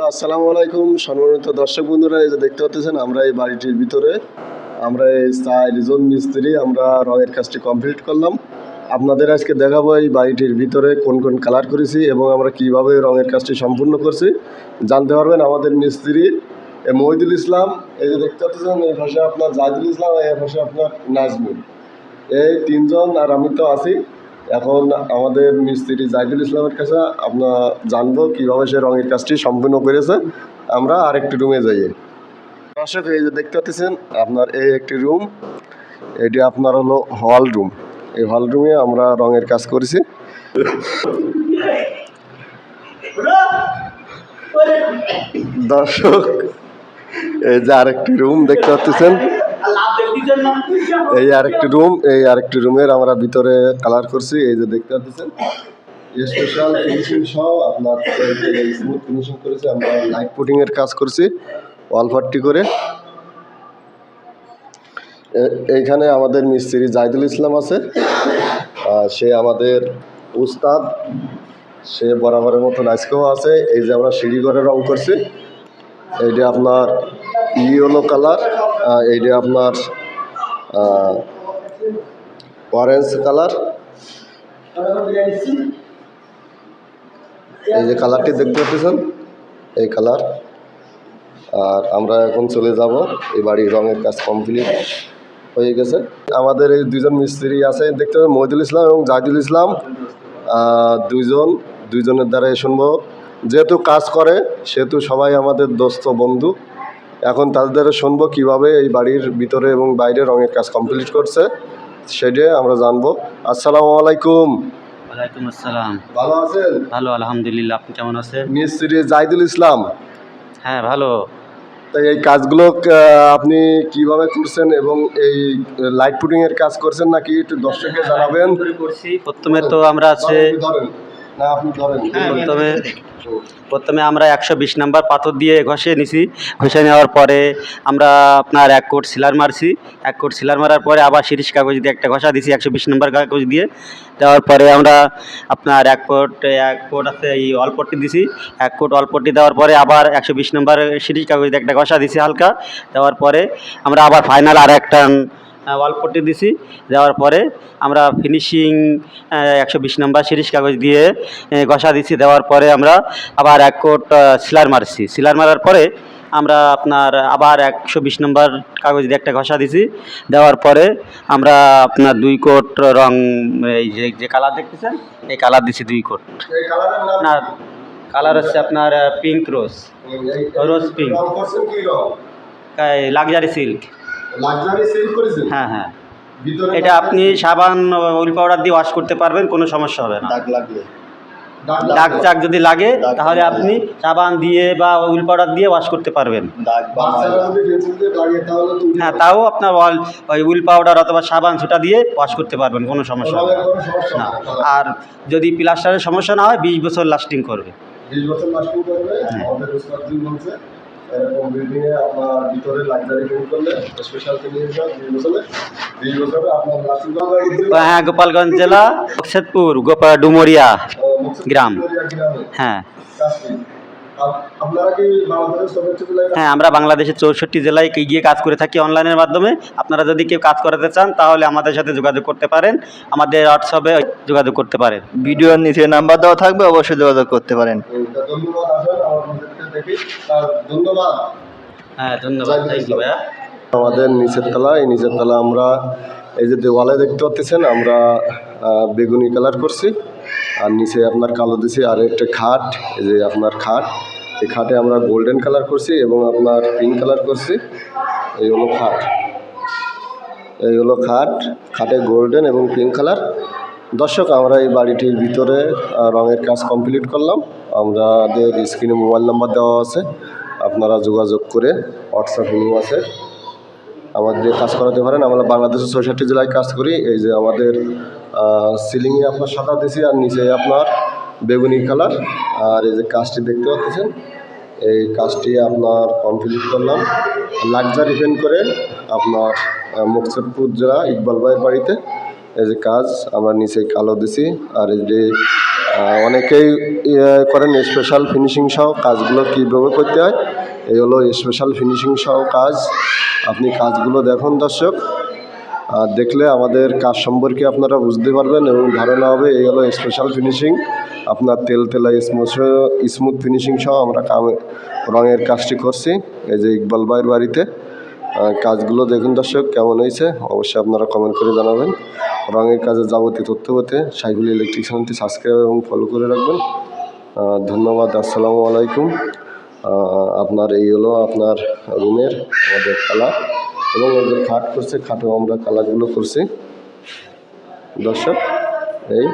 Hello, আসসালামু আলাইকুম সম্মানিত দর্শক বন্ধুরা। এই যে দেখতে পাচ্ছেন আমরা এই বাড়িটির ভিতরে আমরা এই 4 জন মিস্ত্রি আমরা রঙের কাজটি কমপ্লিট করলাম। আপনাদের আজকে দেখাবো এই বাড়িটির ভিতরে কোন কোন কালার করেছি এবং আমরা কিভাবে রঙের কাজটি সম্পূর্ণ করছি জানতে পারবেন। আমাদের মিস্ত্রি মহিদুল ইসলাম, এই যে দেখতে পাচ্ছেন, এই পাশে আপনার জাহিদুল ইসলাম, এই পাশে আপনার নাজমুল, এই তিনজন আর আমি তো আছি। এখন আমাদের মিস্ত্রি জাহিদুল ইসলামের কাছে আমরা জানবো কীভাবে সে রঙের কাজটি সম্পূর্ণ করেছে। আমরা আরেকটি রুমে যাই। দর্শক, এই যে দেখতে পাচ্ছেন আপনার এই একটি রুম, এটি আপনার হলো হল রুম। এই হল রুমে আমরা রঙের কাজ করেছি। দর্শক, এই যে আরেকটি রুম দেখতে পাচ্ছেন, এই আরেকটি রুম, এই আরেকটি রুমের আমরা ভিতরে কালার করছি। এই যে দেখতে পাচ্ছেন স্পেশাল ফিনিশিং সহ আপনার স্মুথ ফিনিশিং করেছি। আমরা লাইট পুটিং এর কাজ করছি ওয়াল পাট্টি করে। এইখানে আমাদের মিস্ত্রি জাহিদুল ইসলাম আছে, সে আমাদের উস্তাদ, সে বরাবরের মতন আজকেও আছে। এই যে আমরা সিঁড়ি ঘরে রং করছি, এইটা আপনার ইয়েলো কালার, এইটা আপনার অরেঞ্জ কালার। এই যে কালারটি দেখতে পাচ্ছেন, এই কালার। আর আমরা এখন চলে যাব, এই বাড়ির রঙের কাজ কমপ্লিট হয়ে গেছে। আমাদের এই দুইজন মিস্ত্রি আছে দেখতে পাবেন, মহিদুল ইসলাম এবং জাহিদুল ইসলাম, দুইজনের দ্বারাই শুনবো। যেহেতু কাজ করে সেহেতু সবাই আমাদের দোস্ত বন্ধু। এখন তাদের দ্বারা শুনবো কীভাবে এই বাড়ির ভিতরে এবং বাইরে রঙের কাজ কমপ্লিট করছে, সেটাই আমরা জানবো। আসসালামু আলাইকুম। ওয়ালাইকুম আসসালাম। ভালো আছেন? ভালো, আলহামদুলিল্লাহ। আপনি কেমন আছেন? মিস্ত্রি জাহিদুল ইসলাম। হ্যাঁ, ভালো। তাই এই কাজগুলো আপনি কিভাবে করছেন এবং এই লাইট পুটিং এর কাজ করছেন নাকি একটু দর্শককে জানাবেন। করছি প্রথমে তো আমরা আছে প্রথমে আমরা 120 নাম্বার পাথর দিয়ে ঘষে নিছি। ঘষে নেওয়ার পরে আমরা আপনার 1 কোট সিলার মারছি। 1 কোট সিলার মারার পরে আবার শিরিষ কাগজ দিয়ে একটা ঘষা দিছি 120 নাম্বার কাগজ দিয়ে। দেওয়ার পরে আমরা আপনার 1 কোট আছে এই অল্পটি দিছি। 1 কোট অল্পটি দেওয়ার পরে আবার 120 নাম্বার শিরিষ কাগজ দিয়ে একটা ঘষা দিছি হালকা। দেওয়ার পরে আমরা আবার ফাইনাল আর একটা ওয়ালপট্টি দিছি। দেওয়ার পরে আমরা ফিনিশিং 120 নাম্বার শিরিষ কাগজ দিয়ে ঘষা দিছি। দেওয়ার পরে আমরা আবার 1 কোট সিলার মারছি। সিলার মারার পরে আমরা আপনার আবার 120 নাম্বার কাগজ দিয়ে একটা ঘষা দিছি। দেওয়ার পরে আমরা আপনার 2 কোট রং, এই যে কালার দেখতেছেন এই কালার দিছি 2 কোট। না, কালার হচ্ছে আপনার পিঙ্ক রোজ পিঙ্ক, লাক্সারি সিল্ক। হ্যাঁ হ্যাঁ, এটা আপনি সাবান উইল পাউডার দিয়ে ওয়াশ করতে পারবেন, কোনো সমস্যা হবে না। দাগ চাক যদি লাগে তাহলে আপনি সাবান দিয়ে বা উইল পাউডার দিয়ে ওয়াশ করতে পারবেন। হ্যাঁ, তাও আপনার ওই উইল পাউডার অথবা সাবান সেটা দিয়ে ওয়াশ করতে পারবেন, কোনো সমস্যা হবে না। আর যদি প্লাস্টারের সমস্যা না হয় 20 বছর লাস্টিং করবে। 20 বছর লাস্টিং করবে। আমাদের উস্তাদজি বলছে এরকম বিল্ডিং এ আপনার ভিতরে লাক্সারি পেইন্ট করলে স্পেশাল ফিনিশিং 20 বছরে আপনার লাস্টিং করবে। হ্যাঁ, গোপালগঞ্জ জেলা মকসেদপুর ডুমুরিয়া গ্রাম। হ্যাঁ হ্যাঁ, আমরা বাংলাদেশের 64 জেলায় গিয়ে কাজ করে থাকি অনলাইনের মাধ্যমে। আপনারা যদি কেউ কাজ করাতে চান তাহলে আমাদের সাথে যোগাযোগ করতে পারেন, আমাদের হোয়াটসঅ্যাপে যোগাযোগ করতে পারেন। ভিডিওর নিচে নাম্বার দেওয়া থাকবে, অবশ্যই যোগাযোগ করতে পারেন। ধন্যবাদ। হ্যাঁ, ধন্যবাদ। থ্যাংক ইউ ভাইয়া। আমাদের নিচের তলা, এই নিচের তলা আমরা এই যে দেওয়ালে দেখতে পাচ্ছেন আমরা বেগুনি কালার করছি, আর নিচে আপনার কালো দিছি। আর একটা খাট, এই যে আপনার খাট, এই খাটে আমরা গোল্ডেন কালার করছি এবং আপনার পিঙ্ক কালার করছি। এই হলো খাট, এই হলো খাট, খাটে গোল্ডেন এবং পিঙ্ক কালার। দর্শক, আমরা এই বাড়িটির ভিতরে রঙের কাজ কমপ্লিট করলাম। আমাদের স্ক্রিনে মোবাইল নাম্বার দেওয়া আছে, আপনারা যোগাযোগ করে হোয়াটসঅ্যাপ লিঙ্ক আছে, আমাদের কাজ করাতে পারেন। আমরা বাংলাদেশের 64 জেলায় কাজ করি। এই যে আমাদের সিলিংয়ে আপনার সাদা দিছি আর নিচে আপনার বেগুনি কালার। আর এই যে কাজটি দেখতে পাচ্ছেন, এই কাজটি আপনার কমপ্লিট করলাম লাক্সারি পেইন্ট করে আপনার মকসেদপুর জেলা ইকবাল ভাইয়ের বাড়িতে। এই যে কাজ আমরা নিচে কালো দিছি, আর এই যে অনেকেই করেন স্পেশাল ফিনিশিং সহ কাজগুলো কীভাবে করতে হয়। এই হলো স্পেশাল ফিনিশিং সহ কাজ। আপনি কাজগুলো দেখুন দর্শক, আর দেখলে আমাদের কাজ সম্পর্কে আপনারা বুঝতে পারবেন এবং ধারণা হবে। এই হলো স্পেশাল ফিনিশিং, আপনার তেলা স্মুথ ফিনিশিং সহ আমরা রঙের কাজটি করছি এই যে ইকবাল ভাইয়ের বাড়িতে। কাজগুলো দেখুন দর্শক কেমন হয়েছে, অবশ্যই আপনারা কমেন্ট করে জানাবেন। রঙের কাজে যাবতীয় তথ্য পেতে সাইফুল ইলেকট্রিক চ্যানেলটি সাবস্ক্রাইব এবং ফলো করে রাখবেন। ধন্যবাদ। আসসালামু আলাইকুম। আপনার এই হলো আপনার রুমের আমাদের কালার, এবং এই যে খাট করছে, খাটেও আমরা কালারগুলো করছি দর্শক। এই